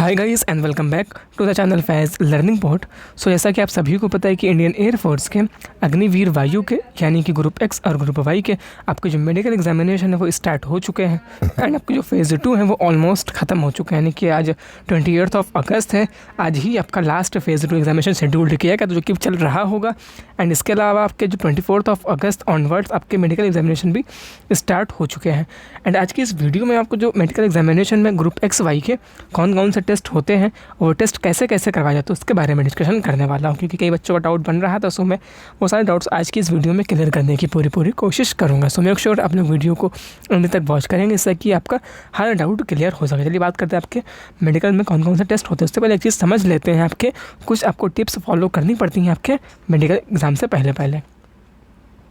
Hi guys and welcome back to the channel Faiz learning point. So जैसा कि आप सभी को पता है कि इंडियन एयरफोर्स के अग्निवीर वायु के यानी कि ग्रुप एक्स और ग्रुप वाई के आपके जो मेडिकल एग्जामिनेशन है वो स्टार्ट हो चुके हैं एंड आपके जो फेज़ 2 है वो ऑलमोस्ट ख़त्म हो चुके हैं। यानी कि आज 28 अगस्त है, आज ही आपका लास्ट फेज़ 2 एग्जामिनेशन शेड्यूल्ड किया गया, तो जो कि चल रहा होगा। एंड इसके अलावा आपके जो 24 अगस्त ऑनवर्ड्स आपके मेडिकल एग्जामिनेशन भी स्टार्ट हो चुके हैं। एंड आज की इस वीडियो में आपको जो मेडिकल एग्जामिनेशन में ग्रुप एक्स वाई के कौन कौन से टेस्ट होते हैं और टेस्ट कैसे कैसे करवाया जाता है उसके बारे में डिस्कशन करने वाला हूँ, क्योंकि कई बच्चों का डाउट बन रहा था। सो मैं वो सारे डाउट्स आज की इस वीडियो में क्लियर करने की पूरी कोशिश करूँगा। सो मेक श्योर अपने वीडियो को अंत तक वॉच करेंगे, इससे कि आपका हर डाउट क्लियर हो सके। चलिए बात करते हैं आपके मेडिकल में कौन कौन से टेस्ट होते हैं। उससे पहले एक चीज़ समझ लेते हैं, आपके कुछ आपको टिप्स फॉलो करनी पड़ती हैं आपके मेडिकल एग्ज़ाम से पहले।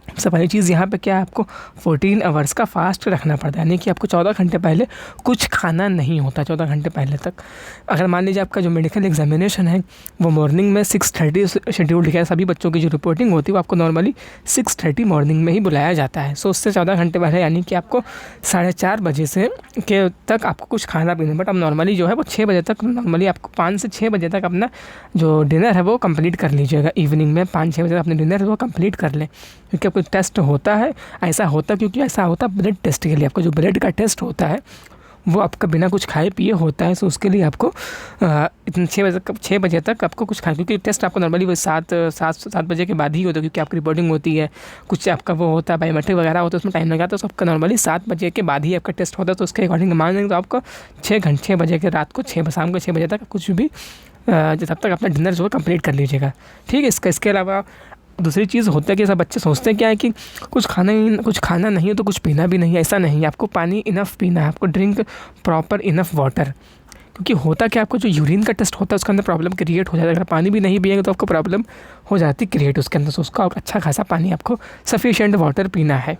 सबसे पहली चीज़ यहाँ पे क्या है, आपको 14 आवर्स का फास्ट रखना पड़ता है, यानी कि आपको 14 घंटे पहले कुछ खाना नहीं होता। 14 घंटे पहले तक अगर मान लीजिए आपका जो मेडिकल एग्जामिनेशन है वो मॉर्निंग में 6:30 शेड्यूल किया है, सभी बच्चों की जो रिपोर्टिंग होती है वो आपको नॉर्मली 6:30 मॉर्निंग में ही बुलाया जाता है। सो उससे 14 घंटे पहले यानी कि आपको 4:30 बजे से के तक आपको कुछ खाना पीना। बट अब नॉर्मली जो है वो 6 बजे तक, नॉर्मली आपको 5 से 6 बजे तक अपना जो डिनर है वो कंप्लीट कर लीजिएगा। इवनिंग में 5-6 बजे तक अपने डिनर है वो कंप्लीट कर लें, क्योंकि आपको टेस्ट होता है। ऐसा होता ब्लड टेस्ट के लिए, आपको जो ब्लड का टेस्ट होता है वो आपका बिना कुछ खाए पिए होता है। सो उसके लिए आपको इतने 6 बजे तक आपको कुछ खाए, क्योंकि टेस्ट आपको नॉर्मली वो 7 बजे के बाद ही होता है, क्योंकि आपकी रिपोर्टिंग होती है, कुछ आपका वो होता है बायोमेट्रिक वगैरह होता है, उसमें टाइम लगा, तो सबका नॉर्मली 7 बजे के बाद ही आपका टेस्ट होता है। तो उसके अकॉर्डिंग मान लेंगे तो आपको 6 बजे के रात को शाम को 6 बजे तक कुछ भी तब तक अपना डिनर जो है कंप्लीट कर लीजिएगा, ठीक है। इसके अलावा दूसरी चीज़ होता है कि सब बच्चे सोचते हैं क्या है कि कुछ खाना नहीं है तो कुछ पीना भी नहीं है। ऐसा नहीं है, आपको पानी इनफ पीना है, आपको ड्रिंक प्रॉपर इनफ वाटर। क्योंकि होता क्या, आपको जो यूरिन का टेस्ट होता है उसके अंदर प्रॉब्लम क्रिएट हो जाता है। अगर पानी भी नहीं पिएंगे तो आपको प्रॉब्लम हो जाती क्रिएट उसके अंदर। तो उसका अच्छा खासा पानी, आपको सफिशिएंट वाटर पीना है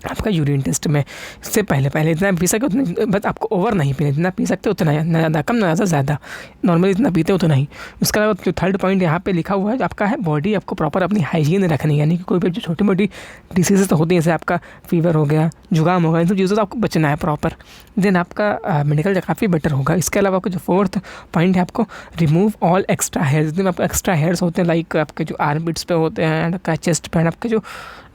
आपका यूरिन टेस्ट में। इससे पहले इतना पी सके उतना, बस आपको ओवर नहीं पीना, जितना पी सकते उतना, ना ज़्यादा कम ना ज़्यादा, नॉर्मली इतना पीते उतना ही। उसके अलावा जो थर्ड पॉइंट यहाँ पे लिखा हुआ है आपका है बॉडी आपको प्रॉपर अपनी हाइजीन रखनी है, यानी कि कोई भी जो छोटी मोटी डिसीज़ तो होती हैं, जैसे आपका फीवर हो गया, जुकाम हो गया, इन सब चीज़ों से आपको बचना है प्रॉपर, देन आपका मेडिकल काफ़ी बेटर होगा। इसके अलावा आपको जो फोर्थ पॉइंट है, आपको रिमूव ऑल एक्स्ट्रा हेयर्स। जितने आपको एक्स्ट्रा हेयर्स होते हैं, लाइक आपके जो आर्मपिट्स पे होते हैं, आपका चेस्ट पे, आपके जो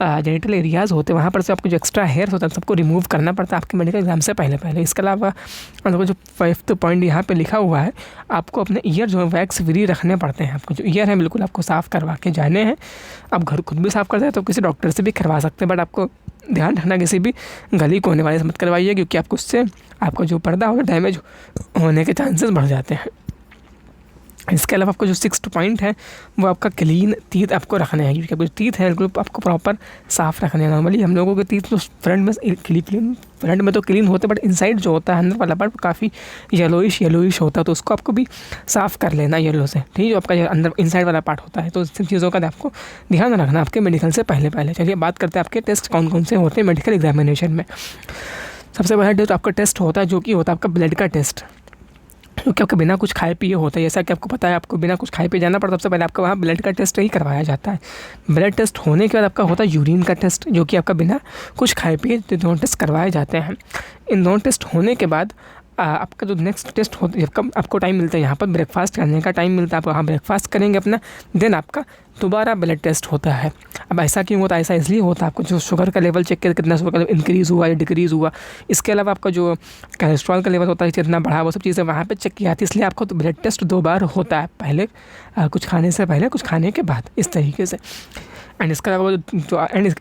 जेनिटल एरियाज़ होते हैं, वहाँ पर से आपको जो एक्स्ट्रा हेयर्स होता है सबको रिमूव करना पड़ता है आपके मेडिकल एग्जाम से पहले। इसके अलावा आपको जो 5th पॉइंट यहाँ पे लिखा हुआ है, आपको अपने ईयर जो है वैक्स फ्री रखने पड़ते हैं। आपको जो ईयर है बिल्कुल आपको साफ़ करवा के जाने हैं। आप घर खुद भी साफ़ करते हैं तो किसी डॉक्टर से भी करवा सकते हैं, बट आपको ध्यान रखना किसी भी गली कोने वाले से मत करवाइए, क्योंकि आपको उससे आपको जो पर्दा होगा डैमेज होने के चांसेस बढ़ जाते हैं। इसके अलावा आपको जो 6th पॉइंट है वो आपका क्लीन टीथ आपको रखने हैं, क्योंकि आपको टीथ है बिल्कुल आपको प्रॉपर साफ़ रखने हैं। नॉर्मली हम लोगों के टीथ तो फ्रंट में तो क्लीन होते हैं, बट इनसाइड जो होता है अंदर वाला पार्ट काफ़ी येलोइश होता है, तो उसको आपको भी साफ़ कर लेना येलो से, ठीक है। जो आपका अंदर इनसाइड वाला पार्ट होता है, तो इन चीज़ों का आपको ध्यान रखना आपके मेडिकल से पहले। चलिए बात करते हैं आपके टेस्ट कौन कौन से होते हैं मेडिकल एग्जामिनेशन में। सबसे पहला जो आपका टेस्ट होता है जो कि होता है आपका ब्लड का टेस्ट, क्योंकि आपको बिना कुछ खाए पिए होता है। जैसा कि आपको पता है आपको बिना कुछ खाए पिए जाना पड़ता है, सबसे पहले आपका वहाँ ब्लड का टेस्ट ही करवाया जाता है। ब्लड टेस्ट होने के बाद आपका होता है यूरिन का टेस्ट, जो कि आपका बिना कुछ खाए पिए दोनों टेस्ट करवाए जाते हैं। इन दोनों टेस्ट होने के बाद आपका जो नेक्स्ट टेस्ट होता है, जब आपको टाइम मिलता है यहाँ पर ब्रेकफास्ट करने का टाइम मिलता है, आप वहाँ ब्रेकफास्ट करेंगे अपना, देन आपका दोबारा ब्लड टेस्ट होता है। अब ऐसा क्यों होता है, ऐसा इसलिए होता है आपको जो शुगर का लेवल चेक कितना शुगर का लेवल इंक्रीज़ हुआ या डिक्रीज़ हुआ। इसके अलावा आपका जो कोलेस्ट्रॉल का लेवल होता है कितना बढ़ा, वो सब चीज़ें वहाँ पे चेक की जाती है। इसलिए आपको तो ब्लड टेस्ट 2 बार होता है, पहले कुछ खाने से पहले, कुछ खाने के बाद, इस तरीके से। एंड इसके अलावा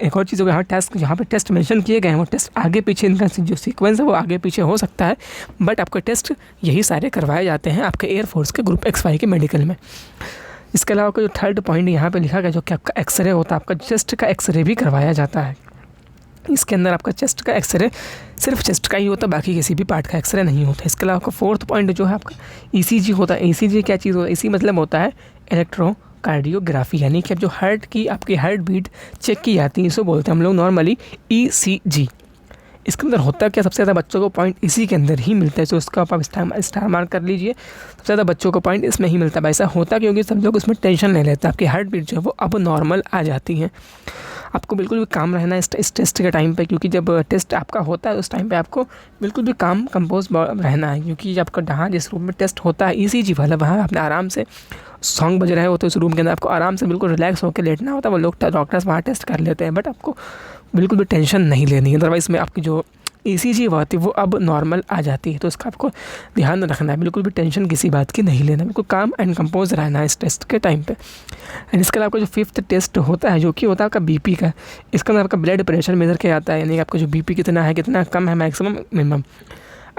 एक और चीज़ यहाँ टेस्ट, जहाँ पे टेस्ट मेंशन किए गए हैं वो टेस्ट आगे पीछे, इनका जो सीक्वेंस है वो आगे पीछे हो सकता है, बट आपके टेस्ट यही सारे करवाए जाते हैं आपके एयरफोर्स के ग्रुप एक्स वाई के मेडिकल में। इसके अलावा आपका जो थर्ड पॉइंट यहाँ पे लिखा गया जो कि आपका एक्सरे होता है, आपका चेस्ट का एक्सरे भी करवाया जाता है। इसके अंदर आपका चेस्ट का एक्सरे सिर्फ चेस्ट का ही होता है, बाकी किसी भी पार्ट का एक्सरे नहीं होता। इसके अलावा आपका 4th पॉइंट जो है आपका ECG होता है। ECG क्या चीज़ होता है, इसी मतलब होता है इलेक्ट्रोकार्डियोग्राफी, यानी कि अब जो हार्ट की आपकी हार्ट बीट चेक की जाती है, इसको बोलते हैं हम लोग नॉर्मली ECG। इसके अंदर होता है क्या, सबसे ज़्यादा बच्चों को पॉइंट इसी के अंदर ही मिलता है, तो उसका आप स्टार मार्क कर लीजिए। सबसे ज़्यादा बच्चों को पॉइंट इसमें ही मिलता है। ऐसा होता क्योंकि सब लोग उसमें टेंशन नहीं लेते, आपकी हार्ट बीट जो है वो अब नॉर्मल आ जाती है। आपको बिल्कुल भी काम रहना है इस टेस्ट के टाइम पे, क्योंकि जब टेस्ट आपका होता है उस टाइम पे आपको बिल्कुल भी काम कंपोज रहना है, क्योंकि जब आपका जहाँ जिस रूम में टेस्ट होता है ECG वाला, वहाँ अपने आराम से सॉन्ग बज रहे होते हैं उस रूम के अंदर, आपको आराम से बिल्कुल रिलैक्स होकर लेटना होता है। वो लोग डॉक्टर्स वहाँ टेस्ट कर लेते हैं, बट आपको बिल्कुल भी टेंशन नहीं लेनी है, अदरवाइज़ में आपकी जो ECG होती है वो अब नॉर्मल आ जाती है। तो इसका आपको ध्यान रखना है, बिल्कुल भी टेंशन किसी बात की नहीं लेना, बिल्कुल काम एंड कंपोज रहना है इस टेस्ट के टाइम पे। एंड इसके अलावा आपका जो 5th टेस्ट होता है जो कि होता है आपका BP का, इसके अंदर आपका ब्लड प्रेशर मेज़र किया जाता है, यानी आपका जो BP कितना है, कितना कम है, मैक्सिमम मिनिमम।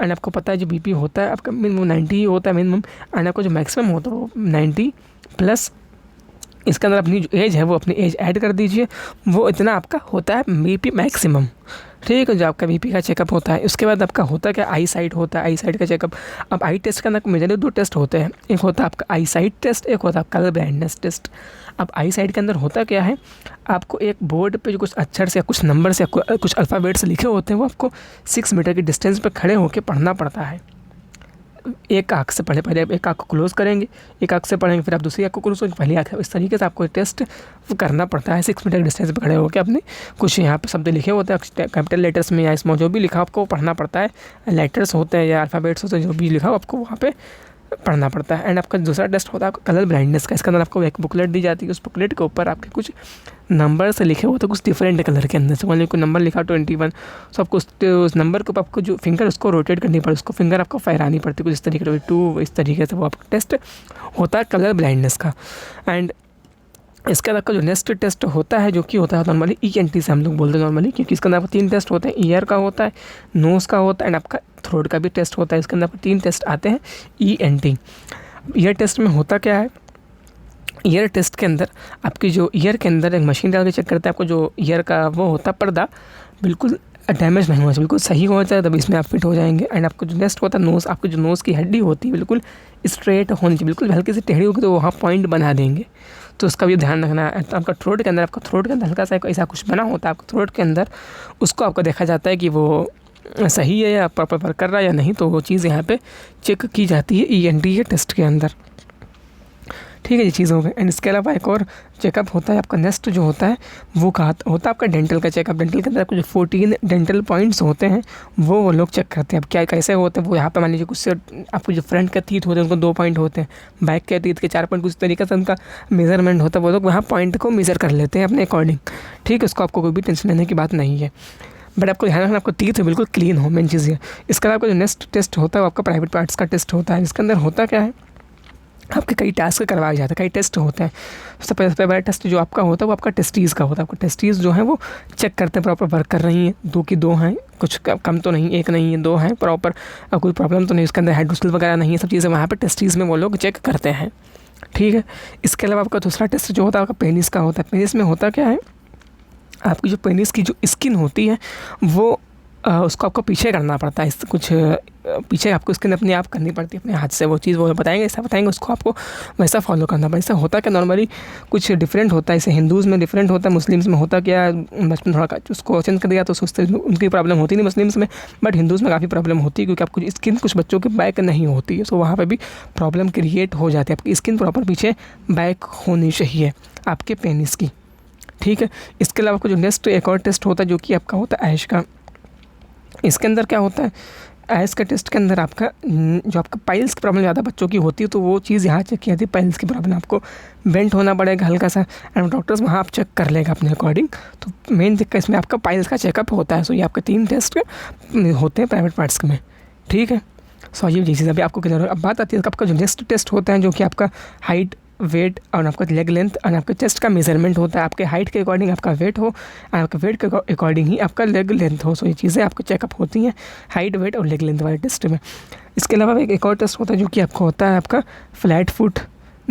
एंड आपको पता है जो BP होता है आपका मिनिमम 90 होता है मिनिमम, एंड आपका जो मैक्सिमम होता है वो 90+। इसके अंदर अपनी जो एज है वो अपनी एज ऐड कर दीजिए, वो इतना आपका होता है BP मैक्सिमम। ठीक है, जो आपका BP का चेकअप होता है। उसके बाद आपका होता है क्या, आई साइट होता है, आई साइट का चेकअप। अब आई टेस्ट के अंदर मेजरली 2 टेस्ट होते हैं, एक होता है आपका आई साइट टेस्ट, एक होता है कलर ब्लाइंडनेस टेस्ट। अब आई साइट के अंदर होता क्या है, आपको एक बोर्ड पे जो कुछ अक्षर से या कुछ नंबर से या कुछ अल्फ़ाबेट्स लिखे होते हैं वो आपको 6 मीटर की डिस्टेंस पे खड़े होकर पढ़ना पड़ता है। एक आँख से पढ़े, पहले एक आँख को क्लोज़ करेंगे, एक आँख से पढ़ेंगे, फिर आप दूसरी आँख को क्लोज़ करेंगे, पहली आँख। इस तरीके से आपको टेस्ट करना पड़ता है 6 मीटर डिस्टेंस पे खड़े होकर। अपने कुछ यहाँ पे शब्द लिखे होते हैं कैपिटल लेटर्स में या स्मॉल, जो भी लिखा आपको पढ़ना पड़ता है, लेटर्स होते हैं या अल्फ़ाबेट्स होते हैं, जो भी लिखा हो आपको वहाँ पे पढ़ना पड़ता है। एंड आपका दूसरा टेस्ट होता है आपका कलर ब्लाइंडनेस का। इसके अंदर आपको एक बुकलेट दी जाती है, उस बुकलेट के ऊपर आपके कुछ नंबर से लिखे होते हैं कुछ डिफरेंट कलर के अंदर से। मान लीजिए कोई नंबर लिखा 21, तो आपको उस नंबर के ऊपर आपको जो फिंगर उसको रोटेट करनी पड़ती, उसको फिंगर आपको फहरानी पड़ती कुछ इस तरीके से 2, इस तरीके से वो आपका टेस्ट होता है कलर ब्लाइंडनेस का। एंड इसके बाद आपका जो नेक्स्ट टेस्ट होता है जो कि होता है नॉर्मली ENT से हम लोग बोलते हैं नॉर्मली, क्योंकि इसके अंदर आपको 3 टेस्ट होते हैं, ईयर का होता है, नोज़ का होता है, एंड आपका थ्रोट का भी टेस्ट होता है। इसके अंदर आपको 3 टेस्ट आते हैं ENT। ईयर टेस्ट में होता क्या है, ईयर टेस्ट के अंदर आपकी जो ईयर के अंदर एक मशीन डाल के चेक करता है आपको जो ईयर का वो होता है पर्दा बिल्कुल डैमेज नहीं होना चाहिए, बिल्कुल सही होना चाहिए, तभी इसमें आप फिट हो जाएंगे। एंड आपको जो नेक्स्ट होता है नोज़, आपकी जो नोज़ की हड्डी होती है बिल्कुल स्ट्रेट होनी चाहिए, बिल्कुल हल्की सी टेढ़ी होगी तो वहाँ पॉइंट बना देंगे, तो उसका भी ध्यान रखना है। तो आपका थ्रोट के अंदर हल्का सा ऐसा कुछ बना होता है आपका थ्रोट के अंदर, उसको आपको देखा जाता है कि वो सही है या प्रॉपर वर्क कर रहा है या नहीं, तो वो चीज़ यहाँ पे चेक की जाती है ENT के टेस्ट के अंदर। ठीक है, ये चीज़ हो गई। एंड इसके अलावा एक और चेकअप होता है आपका नेक्स्ट जो होता है वो कहा होता है आपका डेंटल का चेकअप। डेंटल के अंदर आपको जो 14 डेंटल पॉइंट्स होते हैं वो लोग चेक करते हैं। अब क्या कैसे होते हैं वो यहाँ पे मान लीजिए कुछ से आपको जो फ्रंट के टीथ होते हैं उनको 2 पॉइंट होते हैं, बैक के टीथ के 4 पॉइंट, कुछ तरीके से उनका मेजरमेंट होता है, वो लोग वहाँ पॉइंट को मेज़र कर लेते हैं अपने अकॉर्डिंग। ठीक है, उसको आपको कोई भी टेंशन लेने की बात नहीं है, बट आपको ध्यान रखना आपको टीथ बिल्कुल क्लीन हो, मेन चीज़ है। इसके अलावा आपका जो नेक्स्ट टेस्ट होता है वो आपका प्राइवेट पार्ट्स का टेस्ट होता है। इसके अंदर होता क्या है, आपके कई टास्क करवाए जाते हैं, कई टेस्ट होते हैं। सबसे पहला टेस्ट जो आपका होता है वो आपका टेस्टीज़ का होता है। आपको टेस्टीज़ जो है वो चेक करते हैं प्रॉपर वर्क कर रही हैं, 2 की 2 हैं, कुछ कम तो नहीं, 1 नहीं है, 2 हैं प्रॉपर, अब कोई प्रॉब्लम तो नहीं, उसके अंदर हाइड्रोसिल वगैरह नहीं है, सब चीज़ें वहाँ पर टेस्टीज़ में वो लोग चेक करते हैं। ठीक है, इसके अलावा आपका दूसरा टेस्ट जो होता है आपका पेनिस का होता है। पेनिस में होता क्या है, आपकी जो पेनिस की जो स्किन होती है वो उसको आपको पीछे करना पड़ता है, कुछ पीछे आपको स्किन अपने आप करनी पड़ती है अपने हाथ से, वो चीज़ वो बताएंगे, ऐसा बताएंगे, उसको आपको वैसा फॉलो करना पड़ता है। ऐसा होता क्या, नॉर्मली कुछ डिफरेंट होता है, इसे हिंदूज़ में डिफरेंट होता है, मुस्लिम्स में होता क्या, बचपन थोड़ा उसको चेंज कर दिया तो सोचते उनकी प्रॉब्लम होती नहीं मुस्लिम्स में, बट हिंदूज़ में काफ़ी प्रॉब्लम होती है, क्योंकि आपको स्किन कुछ बच्चों की बैक नहीं होती है, तो वहाँ पर भी प्रॉब्लम क्रिएट हो जाती है। आपकी स्किन प्रॉपर पीछे बैक होनी चाहिए आपके पेनिस की। ठीक है, इसके अलावा आपको जो नेक्स्ट एक और टेस्ट होता है जो कि आपका होता है ऐश का। इसके अंदर क्या होता है, ऐश का टेस्ट के अंदर आपका जो आपका पाइल्स की प्रॉब्लम ज़्यादा बच्चों की होती है, तो वो चीज़ यहाँ चेक की जाती है। पाइल्स की प्रॉब्लम आपको बेंट होना पड़ेगा हल्का सा, एंड डॉक्टर्स वहाँ आप चेक कर लेगा अपने अकॉर्डिंग। तो मेन दिक्कत इसमें आपका पाइल्स का चेकअप होता है। सो ये आपके 3 टेस्ट होते हैं प्राइवेट पार्ट्स में। ठीक है, सो ये चीज़ अभी आपको क्लियर हो। अब बात आती है आपका जो नेक्स्ट टेस्ट होता है जो कि आपका हाइट, वेट और आपका लेग लेंथ और आपके चेस्ट का मेजरमेंट होता है। आपके हाइट के अकॉर्डिंग आपका वेट हो और आपके वेट के अकॉर्डिंग ही आपका लेग लेंथ हो। सो ये चीज़ें आपको चेकअप होती हैं हाइट, वेट और लेग लेंथ वाले टेस्ट में। इसके अलावा एक और टेस्ट होता है जो कि आपको होता है आपका flat foot,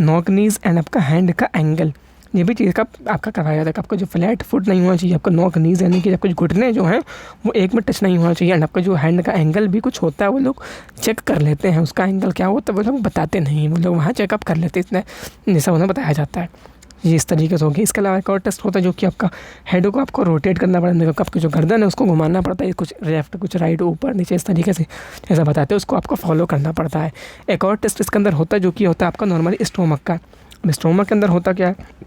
knock knees and आपका हैंड का एंगल। ये भी चीज़ का आपका करवाया जाता है। आपका जो फ्लैट फुट नहीं होना चाहिए, आपका नॉक नीज यानी कि आपके घुटने जो हैं वो एक में टच नहीं होना चाहिए, एंड आपका जो हैंड का एंगल भी कुछ होता है वो लोग चेक कर लेते हैं। उसका एंगल क्या होता है वो लोग बताते नहीं, वो लोग वहाँ चेकअप कर लेते हैं, इतना जैसा उन्हें बताया जाता है। ये इस तरीके से होगी। इसके अलावा एक और टेस्ट होता है जो कि आपका हेड को आपको रोटेट करना पड़ता है, आपकी जो गर्दन है उसको घुमाना पड़ता है, कुछ लेफ्ट कुछ राइट ऊपर नीचे इस तरीके से जैसा बताते हैं उसको आपको फॉलो करना पड़ता है। एक और टेस्ट इसके अंदर होता है जो कि होता है आपका नॉर्मली स्टोमक का। स्टोमक के अंदर होता क्या है,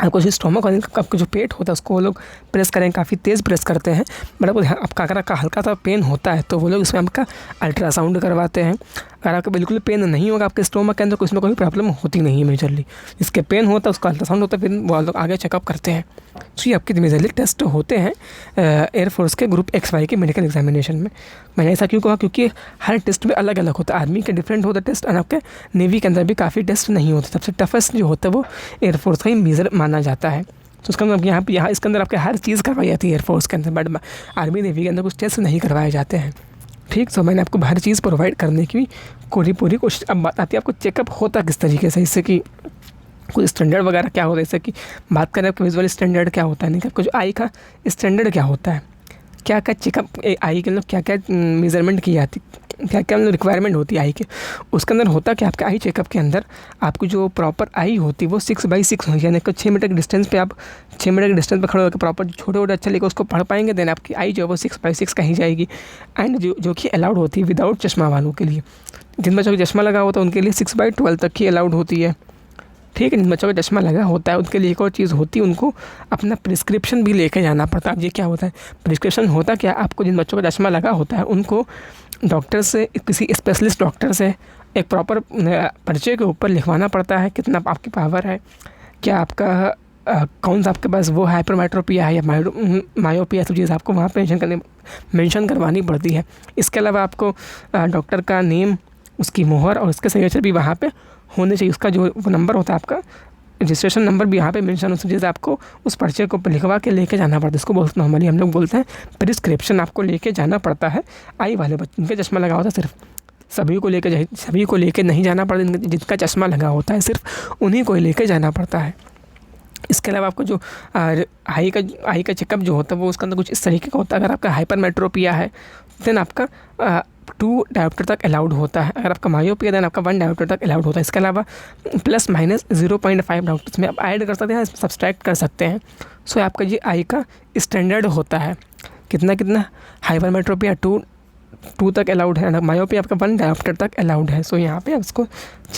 आपको जो स्टोमक और आपका जो पेट होता है उसको वो लोग प्रेस करें, काफ़ी तेज़ प्रेस करते हैं। बट आपका अगर आपका हल्का सा पेन होता है तो वो लोग इसमें आपका अल्ट्रासाउंड करवाते हैं। अगर आपको बिल्कुल पेन नहीं होगा आपके स्टोमक के अंदर तो उसमें कोई प्रॉब्लम होती नहीं है मेजरली। जिसके पेन होता है उसका अल्ट्रासाउंड होता है, फिर वो लोग आगे चेकअप करते हैं। तो ये आपके मेजरली टेस्ट होते हैं एयरफोर्स के ग्रुप XY के मेडिकल एग्जामिनेशन में। मैंने ऐसा क्यों कहा, क्योंकि हर टेस्ट में अलग अलग होता है। आर्मी के डिफरेंट होता है टेस्ट, और आपके नेवी के अंदर भी काफ़ी टेस्ट नहीं होते। सबसे टफेस्ट जो होता है वो एयरफोर्स का ही मेजर माना जाता है। तो उसका मतलब यहाँ इसके अंदर आपके हर चीज़ करवाई जाती है एयरफोर्स के अंदर, बट आर्मी नेवी के अंदर कुछ टेस्ट नहीं करवाए जाते हैं। ठीक, तो मैंने आपको हर चीज़ प्रोवाइड करने की पूरी कोशिश। अब बात आती है आपको चेकअप होता किस तरीके से, इससे कि कुछ स्टैंडर्ड वगैरह क्या होता है। जैसे कि बात करें आपके विजुअल स्टैंडर्ड क्या होता है, नहीं आपको जो आई का स्टैंडर्ड क्या होता है, क्या क्या चेकअप आई के मतलब क्या क्या मेजरमेंट की जाती, क्या क्या मतलब रिक्वायरमेंट होती है आई के। उसके अंदर होता क्या, आपके आई चेकअप के अंदर आपकी जो प्रॉपर आई होती है वो 6x6 होती है, यानी कि 6 मीटर के डिस्टेंस पे आप 6 मीटर के डिस्टेंस पे खड़े होकर प्रॉपर छोटे छोटे अच्छा लेकर उसको पढ़ पाएंगे। देन आपकी आई जो है वो 6x6 कही जाएगी। एंड जो कि अलाउड होती है विदाउट चश्मा वालों के लिए। जिन बच्चों को चश्मा लगा होता है उनके लिए 6/12 तक की अलाउड होती है। ठीक है, जिन बच्चों को चश्मा लगा होता है उनके लिए एक और चीज़ होती है, उनको अपना प्रिस्क्रिप्शन भी लेके जाना पड़ता है। अब ये क्या होता है प्रिस्क्रिप्शन होता क्या, आपको जिन बच्चों को चश्मा लगा होता है उनको डॉक्टर से, किसी स्पेशलिस्ट डॉक्टर से एक प्रॉपर पर्चे के ऊपर लिखवाना पड़ता है कितना आपकी पावर है, क्या आपका कौन सा आपके पास वो हाइपरमेट्रोपिया है या मायोपिया, सब चीज़ आपको वहाँ पे मेंशन करवानी पड़ती है। इसके अलावा आपको डॉक्टर का नेम, उसकी मोहर और उसके सिग्नेचर भी वहाँ पे होने चाहिए। उसका जो वो नंबर होता है आपका रजिस्ट्रेशन नंबर भी यहाँ पे मेंशन, उस चीज़ आपको उस पर्चे को लिखवा के लेके जाना पड़ता है। इसको बहुत नॉर्मली हम लोग बोलते हैं प्रिस्क्रिप्शन। आपको लेके जाना पड़ता है आई वाले बच्चे, जिनका चश्मा लगा होता है सिर्फ सभी को लेके नहीं जाना पड़ता। जिनका चश्मा लगा होता है सिर्फ उन्हीं को लेके जाना पड़ता है। इसके अलावा आपको जो आई का चेकअप जो होता है वो उसके अंदर कुछ इस तरीके का होता है। अगर आपका हाइपरमेट्रोपिया है देन आपका 2 डायोप्टर तक अलाउड होता है। अगर आपका मायोपिया देन आपका 1 डायोप्टर तक अलाउड होता है। इसके अलावा प्लस माइनस 0.5 डायोप्टर्स में आप ऐड कर सकते हैं, सब्सट्रैक्ट कर सकते हैं। सो आपका ये आई का स्टैंडर्ड होता है। कितना हाइपरमेट्रोपिया 2 तक अलाउड है, मायोपिया आपका 1 डायोप्टर तक अलाउड है। सो यहाँ पे आप इसको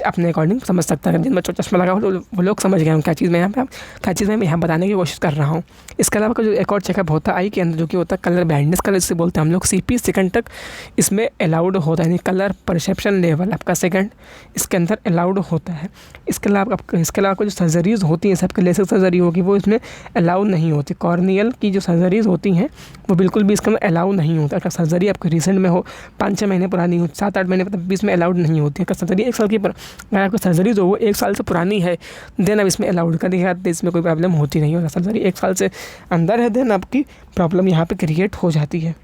अपने अकॉर्डिंग समझ सकते हैं। जिन बच्चों चश्मा लगा हो वो लोग समझ गए हैं क्या चीज़ मैं यहाँ बताने की कोशिश कर रहा हूँ। इसके अलावा का जो एक और चेकअप होता है आई के अंदर जो कि होता है कलर ब्लाइंडनेस, कलर जिसे बोलते हैं हम लोग, CP सेकंड तक इसमें अलाउड होता है, यानी कलर परसेप्शन लेवल आपका सेकंड इसके अंदर अलाउड होता है। इसके अलावा जो सर्जरीज़ होती हैं, सबके लेसिक सर्जरी होगी वो इसमें अलाउ नहीं होती। कॉर्नियल की जो सर्जरीज़ होती हैं वो बिल्कुल भी इसके अंदर अलाउ नहीं होता। अगर सर्जरी आपकी रिसेंट में हो, 5-6 महीने पुरानी हो, 7-8 महीने तब भी इसमें अलाउड नहीं होती है। अगर सर्जरी 1 साल की अगर आपकी सर्जरी जो वो 1 साल से पुरानी है देन अब इसमें अलाउड कर दिया जाता है, इसमें कोई प्रॉब्लम होती नहीं है। सर्जरी 1 साल से अंदर है देन आपकी प्रॉब्लम यहाँ पे क्रिएट हो जाती है।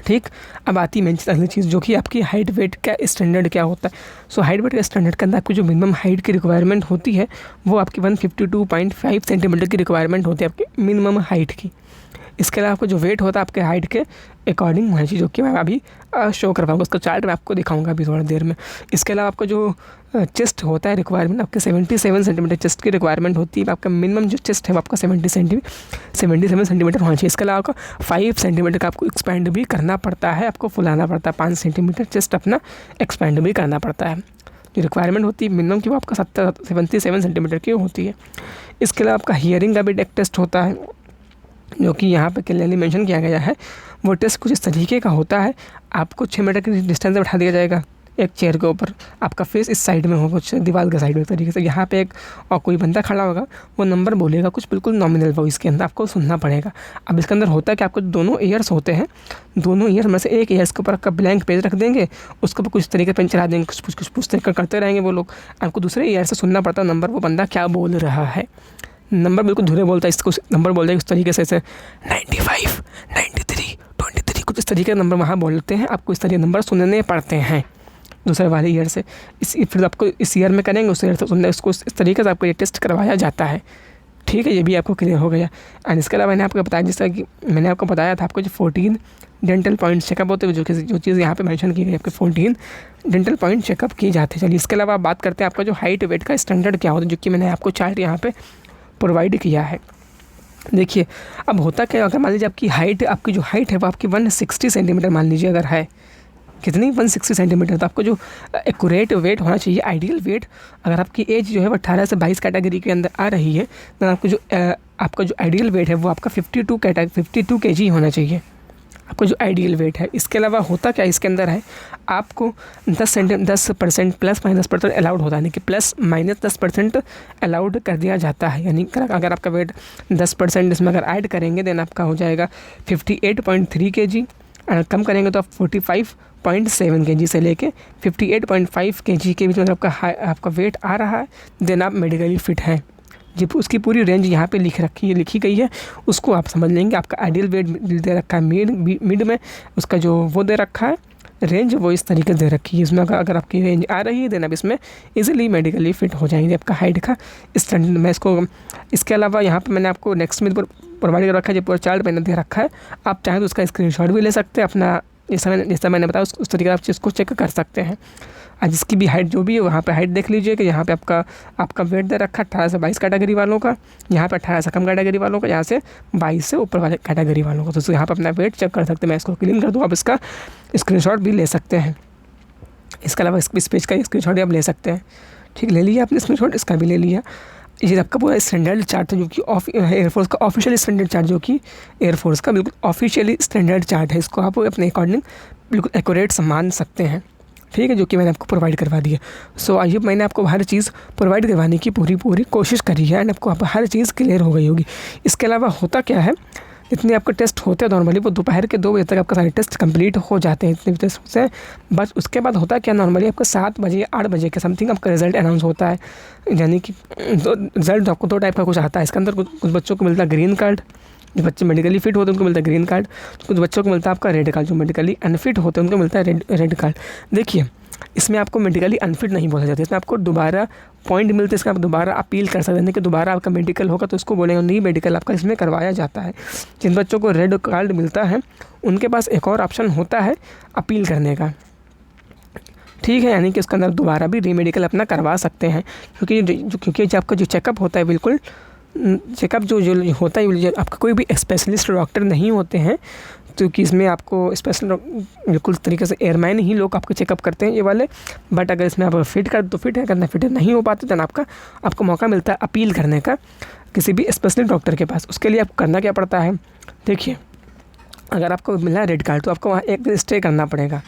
ठीक, अब आती है अगली चीज़ जो कि आपकी हाइट वेट का स्टैंडर्ड क्या होता है। सो हाइट वेट का स्टैंडर्ड के अंदर आपकी जो मिनिमम हाइट की रिक्वायरमेंट होती है वो आपकी 152.5 सेंटीमीटर की रिक्वायरमेंट होती है आपकी मिनिमम हाइट की। इसके अलावा आपको जो वेट होता है आपके हाइट के अकॉर्डिंग होना चाहिए, जो कि मैं अभी शो करवाऊँगा, उसका चार्ट मैं आपको दिखाऊंगा अभी थोड़ी देर में। इसके अलावा आपको जो चेस्ट होता है रिक्वायरमेंट आपके 77 सेंटीमीटर चेस्ट की रिक्वायरमेंट होती है। आपका मिनिमम जो चेस्ट है वो आपका 77 सेंटीमीटर होना चाहिए। इसके अलावा आपको 5 सेंटीमीटर का आपको एक्सपैंड भी करना पड़ता है, आपको फुलाना पड़ता है, 5 सेंटीमीटर चेस्ट अपना एक्सपैंड भी करना पड़ता है। जो रिक्वायरमेंट होती है मिनिमम की वो आपका 77 सेंटीमीटर की होती है। इसके अलावा आपका हियरिंग का भी एक टेस्ट होता है जो कि यहाँ पे क्लियरली मेंशन किया गया है। वो टेस्ट कुछ इस तरीके का होता है, आपको 6 मीटर की डिस्टेंस में बैठा दिया जाएगा एक चेयर के ऊपर, आपका फेस इस साइड में हो, कुछ दीवार के साइड में तरीके से। यहाँ पे एक और कोई बंदा खड़ा होगा, वो नंबर बोलेगा कुछ बिल्कुल नॉमिनल वॉइस के अंदर, आपको सुनना पड़ेगा। अब इसके अंदर होता है कि आपको दोनों ईयर्स होते हैं, दोनों ईयर में से एक ईयर्स के ऊपर आपका ब्लैंक पेज रख देंगे, उसको कुछ तरीके पेन चला देंगे, कुछ तरीके करते रहेंगे वो लोग। आपको दूसरे ईयर से सुनना पड़ता है नंबर, वो बंदा क्या बोल रहा है। नंबर बिल्कुल धुरे बोलता है, इसको नंबर बोलता है इस तरीके से 95, 93, 23, कुछ इस तरीके का नंबर वहाँ बोलते हैं। आपको इस तरीके नंबर सुनने पड़ते हैं दूसरे वाले ईयर से। फिर आपको इस ईयर में करेंगे, उस ईयर से सुनने, उसको इस तरीके से आपको ये टेस्ट करवाया जाता है। ठीक है, ये भी आपको क्लियर हो गया। एंड इसके अलावा मैंने आपको बताया, जिस तरह की मैंने आपको बताया था, आपको जो 14 डेंटल पॉइंट चेकअप होते हैं, जो चीज़ यहाँ पे मेंशन की गई, आपके 14 डेंटल पॉइंट चेकअप किए जाते हैं। चलिए इसके अलावा आप बात करते हैं आपका जो हाइट वेट का स्टैंडर्ड क्या होता है, जो कि मैंने आपको चार्ट यहाँ पे प्रोवाइड किया है। देखिए अब होता क्या, अगर मान लीजिए आपकी जो हाइट है वो आपकी 160 सेंटीमीटर मान लीजिए अगर है, कितनी 160 सेंटीमीटर। तो आपको जो एक्यूरेट वेट होना चाहिए, आइडियल वेट, अगर आपकी एज जो है वो 18 से 22 कैटेगरी के अंदर आ रही है तो आपका जो आइडियल वेट है वो आपका 52 kg होना चाहिए, आपको जो आइडियल वेट है। इसके अलावा होता क्या इसके अंदर है, आपको 10% प्लस माइनस % अलाउड होता है, यानी कि प्लस माइनस 10% अलाउड कर दिया जाता है। यानी अगर आपका वेट 10% इसमें अगर ऐड करेंगे देन आपका हो जाएगा 58.3 kg, अगर कम करेंगे तो आप 45.7 kg से लेके 58.5 kg के बीच में आपका वेट आ रहा है देन आप मेडिकली फ़िट हैं। जब उसकी पूरी रेंज यहाँ पे लिखी गई है, उसको आप समझ लेंगे। आपका आइडियल वेट दे रखा है मिड में, उसका जो वो दे रखा है रेंज वो इस तरीके से दे रखी है। इसमें अगर आपकी रेंज आ रही है देन आप इसमें इजीली मेडिकली फ़िट हो जाएंगे। आपका हाइट का स्टैंडर्ड मैं इसके अलावा यहाँ पे मैंने आपको नेक्स्ट में प्रोवाइड कर रखा है, जो पूरा चार्ट मैंने दे रखा है। आप चाहें तो उसका स्क्रीनशॉट भी ले सकते हैं अपना, जैसा मैंने बताया उस तरीके से आप इसको चेक कर सकते हैं। आज जिसकी भी हाइट जो भी है वहाँ पे हाइट देख लीजिए कि यहाँ पे आपका वेट दे रखा है 18 से 22 कैटेगरी वालों का, यहाँ पे 18 से कम कैटेगरी वालों का, यहाँ से 22 से ऊपर वाले कैटेगरी वालों का। तो यहाँ पे अपना वेट चेक कर सकते हैं। मैं इसको क्लीन कर दूँ, आप इसका स्क्रीनशॉट भी ले सकते हैं। इसके अलावा इस पेज का स्क्रीनशॉट भी आप ले सकते हैं। ठीक, ले लिया आपने स्क्रीनशॉट, इसका भी ले लिया। ये आपका पूरा स्टैंडर्ड चार्ट है जो कि एयरफोर्स का ऑफिशियल स्टैंडर्ड चार्ट, जो कि एयरफोर्स का बिल्कुल ऑफिशियली स्टैंडर्ड चार्ट है। इसको आप अपने अकॉर्डिंग बिल्कुल एक्यूरेट मान सकते हैं। ठीक है, जो कि मैंने आपको प्रोवाइड करवा दी है। सो आई होप मैंने आपको हर चीज़ प्रोवाइड करवाने की पूरी कोशिश करी है एंड आपको हर चीज़ क्लियर हो गई होगी। इसके अलावा होता क्या है, जितने आपके टेस्ट होते हैं नॉर्मली वो दोपहर के 2 बजे तक आपका सारे टेस्ट कंप्लीट हो जाते हैं इतने टेस्ट से। बस उसके बाद होता क्या, नॉर्मली आपका 7 बजे 8 बजे के समथिंग आपका रिजल्ट अनाउंस होता है। यानी कि रिजल्ट आपको 2 टाइप का कुछ आता है। इसके अंदर कुछ बच्चों को मिलता है ग्रीन कार्ड, जो बच्चे मेडिकली फ़िट होते हैं उनको मिलता है ग्रीन कार्ड। कुछ बच्चों को मिलता है आपका रेड कार्ड, जो मेडिकली अनफिट होते हैं उनको मिलता है रेड कार्ड। देखिए, इसमें आपको मेडिकली अनफिट नहीं बोला जाता, इसमें आपको दोबारा पॉइंट मिलते हैं, इसका आप दोबारा अपील कर सकते हैं कि दोबारा आपका मेडिकल होगा तो इसको बोलेंगे नहीं, मेडिकल आपका इसमें करवाया जाता है। जिन बच्चों को रेड कार्ड मिलता है उनके पास एक और ऑप्शन होता है अपील करने का। ठीक है, यानी कि उसके अंदर दोबारा भी रीमेडिकल अपना करवा सकते हैं, क्योंकि जो आपका जो चेकअप होता है बिल्कुल चेकअप जो होता है, आपका कोई भी स्पेशलिस्ट डॉक्टर नहीं होते हैं, क्योंकि इसमें आपको स्पेशल बिल्कुल तरीके से एयरमैन ही लोग आपको चेकअप करते हैं ये वाले। बट अगर इसमें आप फिट कर तो फिट है, करना फिट नहीं हो पाते तो आपको मौका मिलता है अपील करने का किसी भी स्पेशलिस्ट डॉक्टर के पास। उसके लिए आपको करना क्या पड़ता है, देखिए, अगर आपको मिला रेड कार्ड तो आपको वहाँ एक दिन स्टे करना पड़ेगा।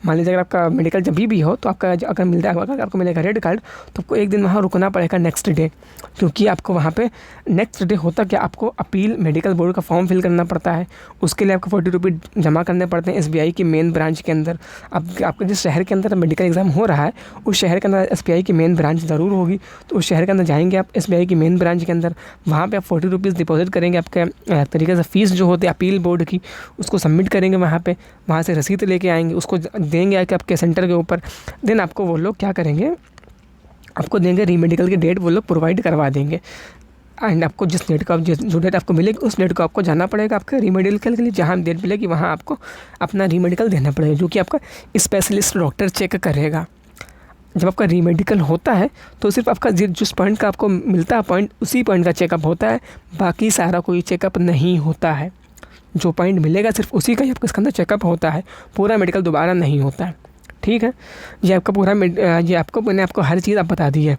मान लीजिए अगर आपका मेडिकल जब भी हो तो अगर आपको मिलेगा रेड कार्ड तो आपको एक दिन वहाँ रुकना पड़ेगा नेक्स्ट डे, क्योंकि आपको वहाँ पे नेक्स्ट डे होता क्या, आपको अपील मेडिकल बोर्ड का फॉर्म फिल करना पड़ता है। उसके लिए आपको 40 रुपये जमा करने पड़ते हैं SBI की मेन ब्रांच के अंदर। आपके जिस शहर के अंदर मेडिकल एग्ज़ाम हो रहा है उस शहर के अंदर SBI की मेन ब्रांच ज़रूर होगी, तो उस शहर के अंदर जाएंगे आप SBI की मेन ब्रांच के अंदर, वहाँ पर आप 40 रुपीज़ डिपॉजिट करेंगे। आपके तरीके से फ़ीस जो होती है अपील बोर्ड की उसको सबमिट करेंगे वहाँ से रसीद लेके आएंगे, उसको देंगे आके आपके सेंटर के ऊपर। देन आपको वो लोग क्या करेंगे, आपको देंगे रीमेडिकल की डेट, वो लोग प्रोवाइड करवा देंगे। एंड आपको जिस डेट को जो डेट आपको मिलेगी उस डेट को आपको जाना पड़ेगा आपके रीमेडिकल के लिए। जहाँ डेट मिलेगी वहाँ आपको अपना रीमेडिकल देना पड़ेगा, जो कि आपका स्पेशलिस्ट डॉक्टर चेक करेगा। जब आपका रीमेडिकल होता है तो सिर्फ आपका जिस पॉइंट का आपको मिलता है पॉइंट, उसी पॉइंट का चेकअप होता है, बाकी सारा कोई चेकअप नहीं होता है। जो पॉइंट मिलेगा सिर्फ उसी का ही आपको इसके अंदर चेकअप होता है, पूरा मेडिकल दोबारा नहीं होता है। ठीक है, ये आपका मैंने आपको हर चीज़ आप बता दी है।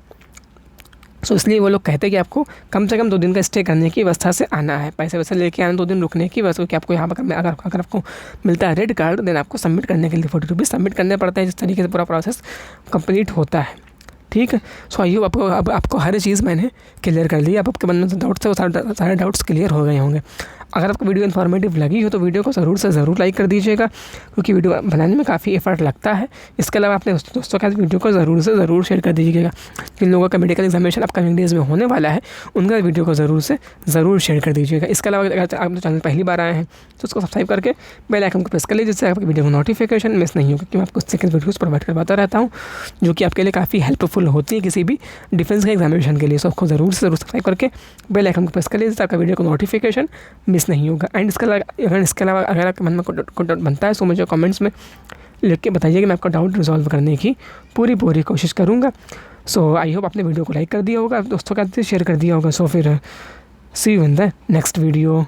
सो इसलिए वो लोग कहते हैं कि आपको कम से कम 2 दिन का स्टे करने की व्यवस्था से आना है, पैसे वैसे लेके आना, 2 दिन रुकने की व्यवस्था, कि आपको यहाँ पर अगर आपको मिलता है रेड कार्ड देन आपको सबमिट करने के लिए 40 रुपीज़ सबमिट करने पड़ते हैं। जिस तरीके से पूरा प्रोसेस कंप्लीट होता है। ठीक है, सो आई होप आपको हर चीज़ मैंने क्लियर कर दी। अब आपके मन में जो डाउट्स है वो सारे डाउट्स क्लियर हो गए होंगे। अगर आपको वीडियो इन्फॉर्मेटिव लगी हो तो वीडियो को ज़रूर लाइक कर दीजिएगा, क्योंकि वीडियो बनाने में काफ़ी एफर्ट लगता है। इसके अलावा अपने दोस्तों के साथ वीडियो को ज़रूर शेयर कर दीजिएगा। जिन लोगों का मेडिकल एग्जामिनेशन अपकमिंग डेज में होने वाला है उनका वीडियो को ज़रूर शेयर कर दीजिएगा। इसके अलावा अगर आप चैनल पहली बार आए हैं तो उसको सब्सक्राइब करके बेल आइकन को प्रेस कर लीजिए, जिससे आपकी वीडियो को नोटिफिकेशन मिस नहीं होगा, क्योंकि मैं आपको सेकंड वीडियोस प्रोवाइड करवाता रहता हूँ, जो कि आपके लिए काफ़ी हेल्पफुल होती है किसी भी डिफेंस के एग्जामिनेशन के लिए। सो आपको ज़रूर सब्सक्राइब करके बेल आइकन को प्रेस कर लीजिए, आपका वीडियो को नोटिफिकेशन मिस नहीं होगा। एंड इसके अलावा अगर आपके मन में कोई डाउट बनता है तो मुझे कमेंट्स में लिख के बताइए कि मैं आपका डाउट रिजॉल्व करने की पूरी कोशिश करूँगा। सो आई होप आपने वीडियो को लाइक कर दिया होगा, दोस्तों के साथ शेयर कर दिया होगा। सो फिर see you in the next video.